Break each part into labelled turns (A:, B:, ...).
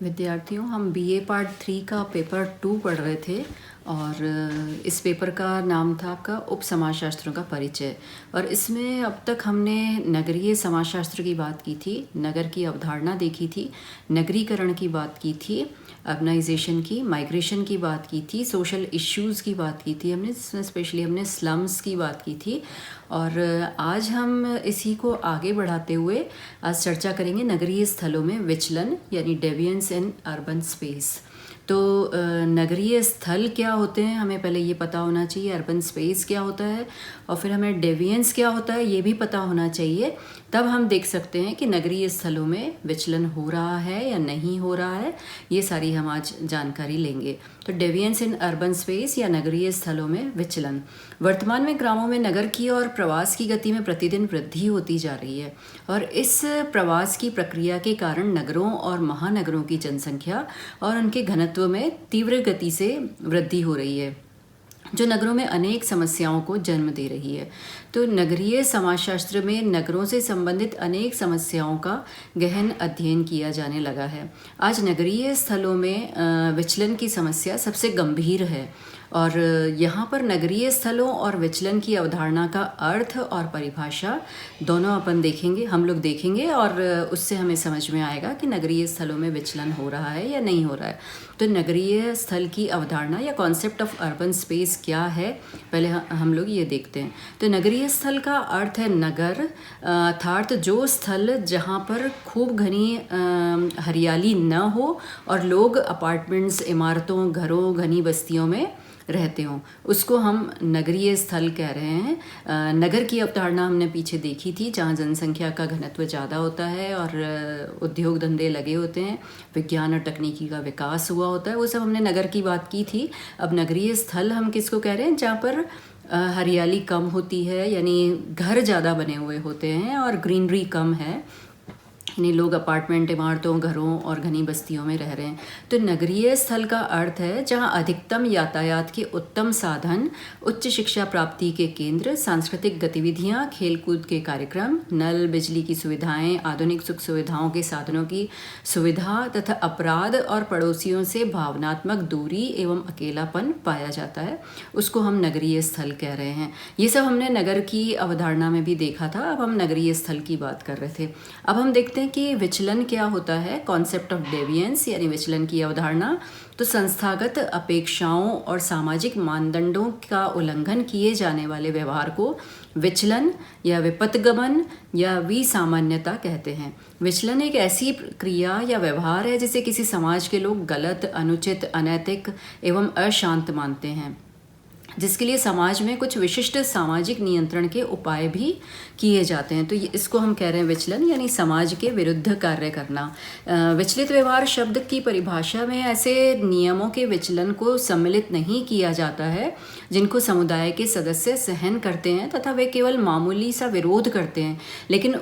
A: विद्यार्थियों, हम BA part 3 का पेपर 2 पढ़ रहे थे और इस पेपर का नाम था आपका उप समाजशास्त्रों का परिचय। और इसमें अब तक हमने नगरीय समाजशास्त्र की बात की थी, नगर की अवधारणा देखी थी, नगरीकरण की बात की थी, अर्बनाइजेशन की, माइग्रेशन की बात की थी, सोशल इश्यूज़ की बात की थी हमने, जिसमें स्पेशली हमने स्लम्स की बात की थी। और आज हम इसी को आगे बढ़ाते हुए आज चर्चा करेंगे नगरीय स्थलों में विचलन यानी डेविएंस इन अर्बन स्पेस। तो नगरीय स्थल क्या होते हैं हमें पहले ये पता होना चाहिए, अर्बन स्पेस क्या होता है, और फिर हमें डेविएंस क्या होता है ये भी पता होना चाहिए। तब हम देख सकते हैं कि नगरीय स्थलों में विचलन हो रहा है या नहीं हो रहा है, ये सारी हम आज जानकारी लेंगे। तो डेविएंस इन अर्बन स्पेस या नगरीय स्थलों में विचलन। वर्तमान में ग्रामों में नगर की और प्रवास की गति में प्रतिदिन वृद्धि होती जा रही है और इस प्रवास की प्रक्रिया के कारण नगरों और महानगरों की जनसंख्या और उनके घनत्व में तीव्र गति से वृद्धि हो रही है, जो नगरों में अनेक समस्याओं को जन्म दे रही है। तो नगरीय समाजशास्त्र में नगरों से संबंधित अनेक समस्याओं का गहन अध्ययन किया जाने लगा है। आज नगरीय स्थलों में विचलन की समस्या सबसे गंभीर है और यहाँ पर नगरीय स्थलों और विचलन की अवधारणा का अर्थ और परिभाषा दोनों हम लोग देखेंगे और उससे हमें समझ में आएगा कि नगरीय स्थलों में विचलन हो रहा है या नहीं हो रहा है। तो नगरीय स्थल की अवधारणा या कॉन्सेप्ट ऑफ अर्बन स्पेस क्या है, पहले हम लोग ये देखते हैं। तो नगरीय स्थल का अर्थ है नगर, अर्थात जो स्थल जहाँ पर खूब घनी हरियाली न हो और लोग अपार्टमेंट्स, इमारतों, घरों, घनी बस्तियों में रहते हों, उसको हम नगरीय स्थल कह रहे हैं। नगर की अवधारणा हमने पीछे देखी थी, जहाँ जनसंख्या का घनत्व ज़्यादा होता है और उद्योग धंधे लगे होते हैं, विज्ञान और तकनीकी का विकास हुआ होता है, वो सब हमने नगर की बात की थी। अब नगरीय स्थल हम किसको कह रहे हैं, जहाँ पर हरियाली कम होती है, यानी घर ज़्यादा बने हुए होते हैं और ग्रीनरी कम है, यानी लोग अपार्टमेंट, इमारतों, घरों और घनी बस्तियों में रह रहे हैं। तो नगरीय स्थल का अर्थ है जहां अधिकतम यातायात के उत्तम साधन, उच्च शिक्षा प्राप्ति के केंद्र, सांस्कृतिक गतिविधियां, खेलकूद के कार्यक्रम, नल, बिजली की सुविधाएं, आधुनिक सुख सुविधाओं के साधनों की सुविधा तथा अपराध और पड़ोसियों से भावनात्मक दूरी एवं अकेलापन पाया जाता है, उसको हम नगरीय स्थल कह रहे हैं। ये सब हमने नगर की अवधारणा में भी देखा था, अब हम नगरीय स्थल की बात कर रहे थे। अब हम देखते हैं कि विचलन क्या होता है, कॉन्सेप्ट ऑफ डेविएंस यानी विचलन की अवधारणा। तो संस्थागत अपेक्षाओं और सामाजिक मानदंडों का उल्लंघन किए जाने वाले व्यवहार को विचलन या विपथगमन या विसामान्यता कहते हैं। विचलन एक ऐसी क्रिया या व्यवहार है जिसे किसी समाज के लोग गलत, अनुचित, अनैतिक एवं अशांत मानते हैं, जिसके लिए समाज में कुछ विशिष्ट सामाजिक नियंत्रण के उपाय भी किए जाते हैं। तो इसको हम कह रहे हैं विचलन, यानी समाज के विरुद्ध कार्य करना। विचलित व्यवहार शब्द की परिभाषा में ऐसे नियमों के विचलन को सम्मिलित नहीं किया जाता है जिनको समुदाय के सदस्य सहन करते हैं तथा वे केवल मामूली सा विरोध करते हैं, लेकिन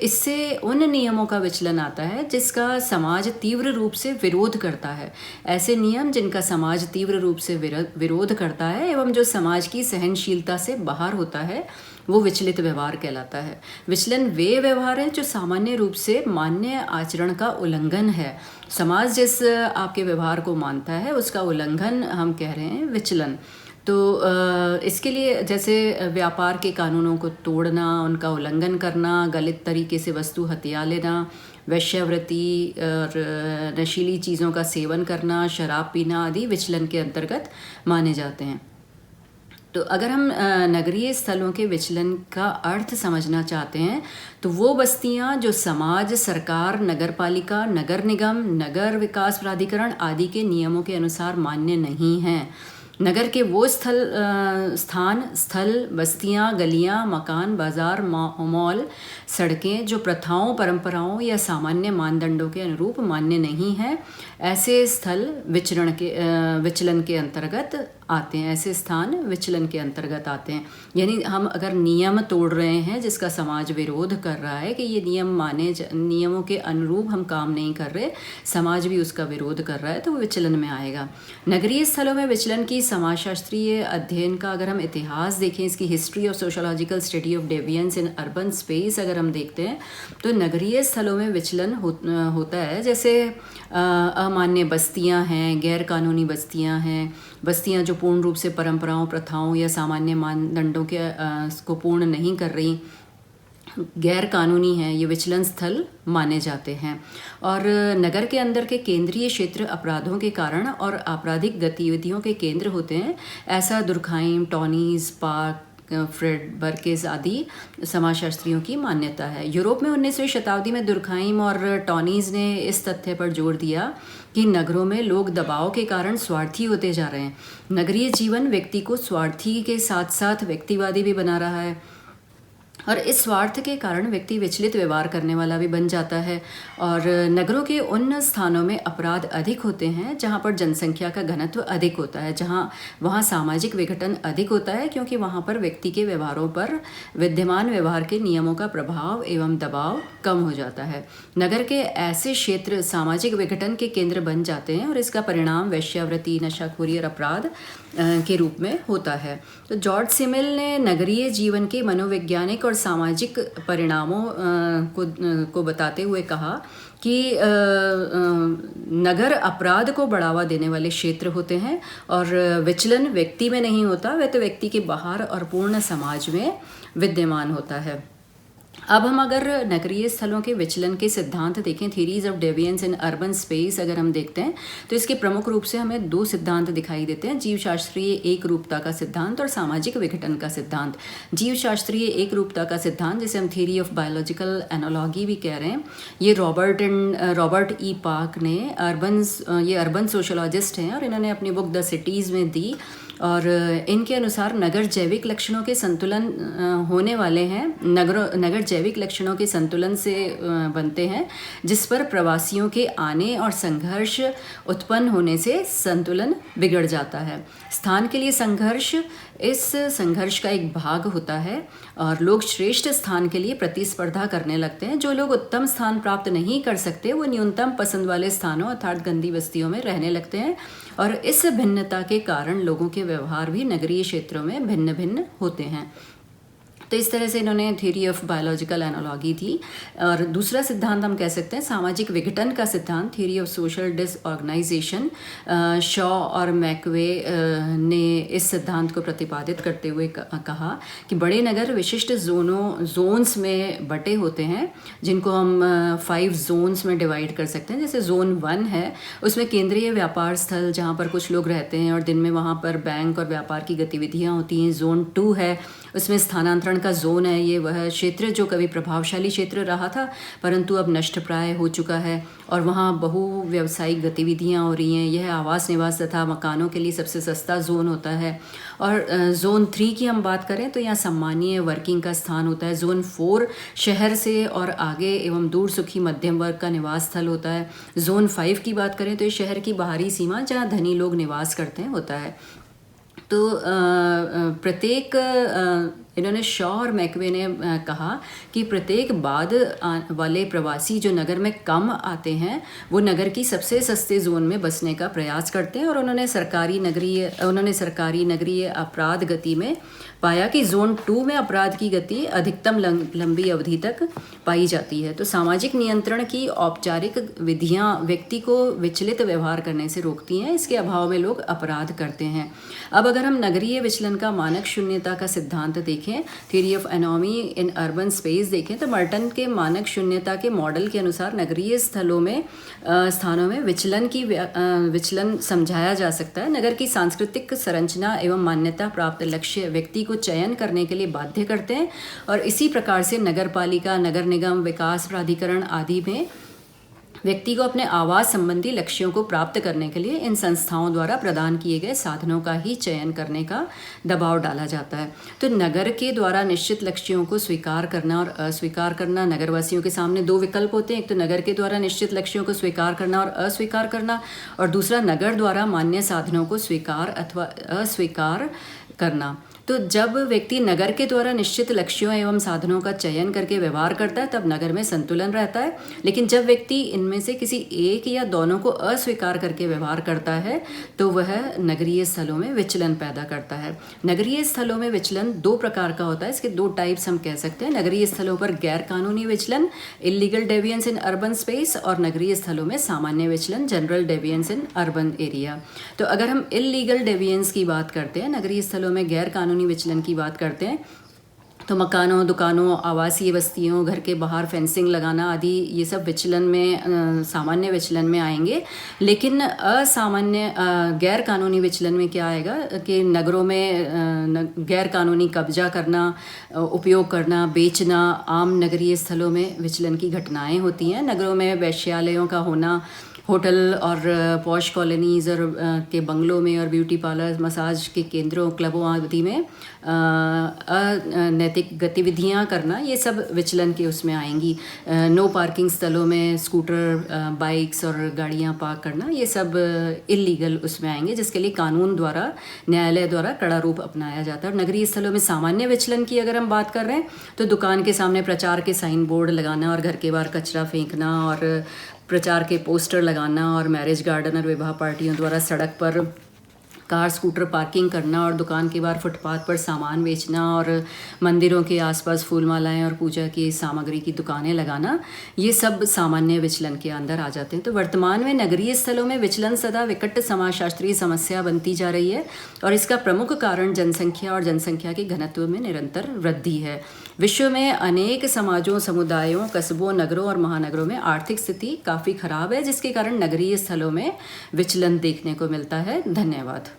A: इससे उन नियमों का विचलन आता है जिसका समाज तीव्र रूप से विरोध करता है। ऐसे नियम जिनका समाज तीव्र रूप से विरोध करता है एवं जो समाज की सहनशीलता से बाहर होता है, वो विचलित व्यवहार कहलाता है। विचलन वे व्यवहार हैं जो सामान्य रूप से मान्य आचरण का उल्लंघन है। समाज जिस आपके व्यवहार को मानता है उसका उल्लंघन हम कह रहे हैं विचलन। तो इसके लिए जैसे व्यापार के कानूनों को तोड़ना, उनका उल्लंघन करना, गलत तरीके से वस्तु हथिया लेना, वेश्यावृत्ति और नशीली चीज़ों का सेवन करना, शराब पीना आदि विचलन के अंतर्गत माने जाते हैं। तो अगर हम नगरीय स्थलों के विचलन का अर्थ समझना चाहते हैं तो वो बस्तियां जो समाज, सरकार, नगरपालिका, नगर निगम, नगर विकास प्राधिकरण आदि के नियमों के अनुसार मान्य नहीं हैं। नगर के वो स्थल, बस्तियां, गलियां, मकान, बाजार, मॉल, सड़कें जो प्रथाओं, परंपराओं या सामान्य मानदंडों के अनुरूप मान्य नहीं हैं, ऐसे स्थल विचलन के अंतर्गत आते हैं, ऐसे स्थान विचलन के अंतर्गत आते हैं। यानी हम अगर नियम तोड़ रहे हैं जिसका समाज विरोध कर रहा है कि ये नियमों के अनुरूप हम काम नहीं कर रहे, समाज भी उसका विरोध कर रहा है, तो वो विचलन में आएगा। नगरीय स्थलों में विचलन की समाजशास्त्रीय अध्ययन का अगर हम इतिहास देखें, इसकी history of sociological study of deviance in urban space अगर हम देखते हैं तो नगरीय स्थलों में विचलन होता है। जैसे अमान्य बस्तियां हैं, गैर कानूनी बस्तियां हैं, बस्तियां जो पूर्ण रूप से परंपराओं, प्रथाओं या सामान्य मानदंडों के को पूर्ण नहीं कर रही, गैर कानूनी हैं, ये विचलन स्थल माने जाते हैं। और नगर के अंदर के केंद्रीय क्षेत्र अपराधों के कारण और आपराधिक गतिविधियों के केंद्र होते हैं। ऐसा दुर्खाइम, टॉनीज, पार्क, फ्रेड बर्केस आदि समाजशास्त्रियों की मान्यता है। यूरोप में 19वीं शताब्दी में दुर्खाइम और टॉनीज ने इस तथ्य पर जोर दिया कि नगरों में लोग दबाव के कारण स्वार्थी होते जा रहे हैं। नगरीय जीवन व्यक्ति को स्वार्थी के साथ साथ व्यक्तिवादी भी बना रहा है और इस स्वार्थ के कारण व्यक्ति विचलित व्यवहार करने वाला भी बन जाता है। और नगरों के उन स्थानों में अपराध अधिक होते हैं जहाँ पर जनसंख्या का घनत्व अधिक होता है, वहाँ सामाजिक विघटन अधिक होता है, क्योंकि वहाँ पर व्यक्ति के व्यवहारों पर विद्यमान व्यवहार के नियमों का प्रभाव एवं दबाव कम हो जाता है। नगर के ऐसे क्षेत्र सामाजिक विघटन के केंद्र बन जाते हैं और इसका परिणाम वेश्यावृत्ति, नशाखोरी और अपराध के रूप में होता है। तो जॉर्ज सिमिल ने नगरीय जीवन के मनोवैज्ञानिक और सामाजिक परिणामों को बताते हुए कहा कि नगर अपराध को बढ़ावा देने वाले क्षेत्र होते हैं और विचलन व्यक्ति में नहीं होता, वह तो व्यक्ति के बाहर और पूर्ण समाज में विद्यमान होता है। अब हम अगर नगरीय स्थलों के विचलन के सिद्धांत देखें, theories of deviance in urban space अगर हम देखते हैं तो इसके प्रमुख रूप से हमें दो सिद्धांत दिखाई देते हैं, जीवशास्त्रीय एक रूपता का सिद्धांत और सामाजिक विघटन का सिद्धांत। जीवशास्त्रीय एक रूपता का सिद्धांत, जिसे हम थ्योरी ऑफ बायोलॉजिकल एनालॉजी भी कह रहे हैं, ये रॉबर्ट ई पार्क ने ये अर्बन सोशोलॉजिस्ट हैं और इन्होंने अपनी बुक द सिटीज़ में दी। और इनके अनुसार नगर जैविक लक्षणों के संतुलन होने वाले हैं, नगर जैविक लक्षणों के संतुलन से बनते हैं, जिस पर प्रवासियों के आने और संघर्ष उत्पन्न होने से संतुलन बिगड़ जाता है। स्थान के लिए संघर्ष इस संघर्ष का एक भाग होता है और लोग श्रेष्ठ स्थान के लिए प्रतिस्पर्धा करने लगते हैं। जो लोग उत्तम स्थान प्राप्त नहीं कर सकते वो न्यूनतम पसंद वाले स्थानों अर्थात गंदी बस्तियों में रहने लगते हैं और इस भिन्नता के कारण लोगों के व्यवहार भी नगरीय क्षेत्रों में भिन्न भिन्न होते हैं। तो इस तरह से इन्होंने थ्योरी ऑफ बायोलॉजिकल एनालॉजी थी। और दूसरा सिद्धांत हम कह सकते हैं सामाजिक विघटन का सिद्धांत, theory of social disorganisation. Shaw और मैकवे ने इस सिद्धांत को प्रतिपादित करते हुए कहा कि बड़े नगर विशिष्ट जोन्स में बटे होते हैं, जिनको हम 5 जोन्स में डिवाइड कर सकते हैं। जैसे जोन 1 है, उसमें केंद्रीय व्यापार स्थल जहाँ पर कुछ लोग रहते हैं और दिन में वहाँ पर बैंक और व्यापार की गतिविधियाँ होती हैं। जोन 2 है, उसमें स्थानांतरण का जोन है। ये वह क्षेत्र जो कभी प्रभावशाली क्षेत्र रहा था परंतु अब नष्टप्राय हो चुका है और वहाँ बहु व्यावसायिक गतिविधियाँ हो रही हैं। यह आवास निवास तथा मकानों के लिए सबसे सस्ता जोन होता है। और जोन 3 की हम बात करें तो यहाँ सम्मानीय वर्किंग का स्थान होता है। जोन 4 शहर से और आगे एवं दूर सुखी मध्यम वर्ग का निवास स्थल होता है। जोन 5 की बात करें तो ये शहर की बाहरी सीमा जहाँ धनी लोग निवास करते हैं होता है। तो प्रत्येक इन्होंने शॉ और मैकवे ने कहा कि प्रत्येक बाद वाले प्रवासी जो नगर में कम आते हैं वो नगर की सबसे सस्ते जोन में बसने का प्रयास करते हैं। और उन्होंने सरकारी नगरीय अपराध गति में पाया कि जोन 2 में अपराध की गति अधिकतम लंबी अवधि तक पाई जाती है। तो सामाजिक नियंत्रण की औपचारिक विधियां व्यक्ति को विचलित व्यवहार करने से रोकती हैं, इसके अभाव में लोग अपराध करते हैं। अब अगर हम नगरीय विचलन का मानक शून्यता का सिद्धांत देखें, theory of anomie in urban space देखें तो मर्टन के मानक शून्यता के मॉडल के अनुसार नगरीय स्थानों में विचलन समझाया जा सकता है। नगर की सांस्कृतिक संरचना एवं मान्यता प्राप्त लक्ष्य व्यक्ति को चयन करने के लिए बाध्य करते हैं और इसी प्रकार से नगर पालिका, नगर निगम, विकास प्राधिकरण आदि में व्यक्ति को अपने आवास संबंधी लक्ष्यों को प्राप्त करने के लिए इन संस्थाओं द्वारा प्रदान किए गए साधनों का ही चयन करने का दबाव डाला जाता है। तो नगर के द्वारा निश्चित लक्ष्यों को स्वीकार करना और अस्वीकार करना, नगरवासियों के सामने 2 विकल्प होते हैं। एक तो नगर के द्वारा निश्चित लक्ष्यों को स्वीकार करना और अस्वीकार करना, और दूसरा नगर द्वारा मान्य साधनों को स्वीकार अथवा अस्वीकार करना। तो जब व्यक्ति नगर के द्वारा निश्चित लक्ष्यों एवं साधनों का चयन करके व्यवहार करता है तब नगर में संतुलन रहता है। लेकिन जब व्यक्ति इनमें से किसी एक या दोनों को अस्वीकार करके व्यवहार करता है तो वह नगरीय स्थलों में विचलन पैदा करता है। नगरीय स्थलों में विचलन दो प्रकार का होता है, इसके दो टाइप्स हम कह सकते हैं। नगरीय स्थलों पर गैर कानूनी विचलन, इलीगल डेविएंस इन अर्बन स्पेस, और नगरीय स्थलों में सामान्य विचलन, जनरल डेविएंस इन अर्बन एरिया। तो अगर हम इलीगल डेविएंस की बात करते हैं, नगरीय स्थलों में गैर कानूनी विचलन की बात करते हैं, तो मकानों, दुकानों, आवासीय बस्तियों, घर के बाहर फेंसिंग लगाना आदि ये सब विचलन में सामान्य विचलन में आएंगे। लेकिन असामान्य गैर कानूनी विचलन में क्या आएगा कि नगरों में गैर कानूनी कब्जा करना, उपयोग करना, बेचना आम नगरीय स्थलों में विचलन की घटनाएं होती हैं। नगरों में वैश्यालयों का होना, होटल और पॉश कॉलोनीज़ और के बंगलों में और ब्यूटी पार्लर, मसाज के केंद्रों, क्लबों आदि में अनैतिक गतिविधियां करना, ये सब विचलन के उसमें आएंगी। नो पार्किंग स्थलों में स्कूटर, बाइक्स और गाड़ियां पार्क करना, ये सब इलीगल उसमें आएंगे, जिसके लिए कानून द्वारा, न्यायालय द्वारा कड़ा रूप अपनाया जाता है। और नगरीय स्थलों में सामान्य विचलन की अगर हम बात कर रहे हैं तो दुकान के सामने प्रचार के साइन बोर्ड लगाना और घर के बाहर कचरा फेंकना और प्रचार के पोस्टर लगाना और मैरिज गार्डन और विवाह पार्टियों द्वारा सड़क पर कार स्कूटर पार्किंग करना और दुकान के बाहर फुटपाथ पर सामान बेचना और मंदिरों के आसपास फूल मालाएं और पूजा की सामग्री की दुकानें लगाना, ये सब सामान्य विचलन के अंदर आ जाते हैं। तो वर्तमान में नगरीय स्थलों में विचलन सदा विकट समाजशास्त्रीय समस्या बनती जा रही है और इसका प्रमुख कारण जनसंख्या और जनसंख्या के घनत्व में निरंतर वृद्धि है। विश्व में अनेक समाजों, समुदायों, कस्बों, नगरों और महानगरों में आर्थिक स्थिति काफ़ी खराब है, जिसके कारण नगरीय स्थलों में विचलन देखने को मिलता है। धन्यवाद।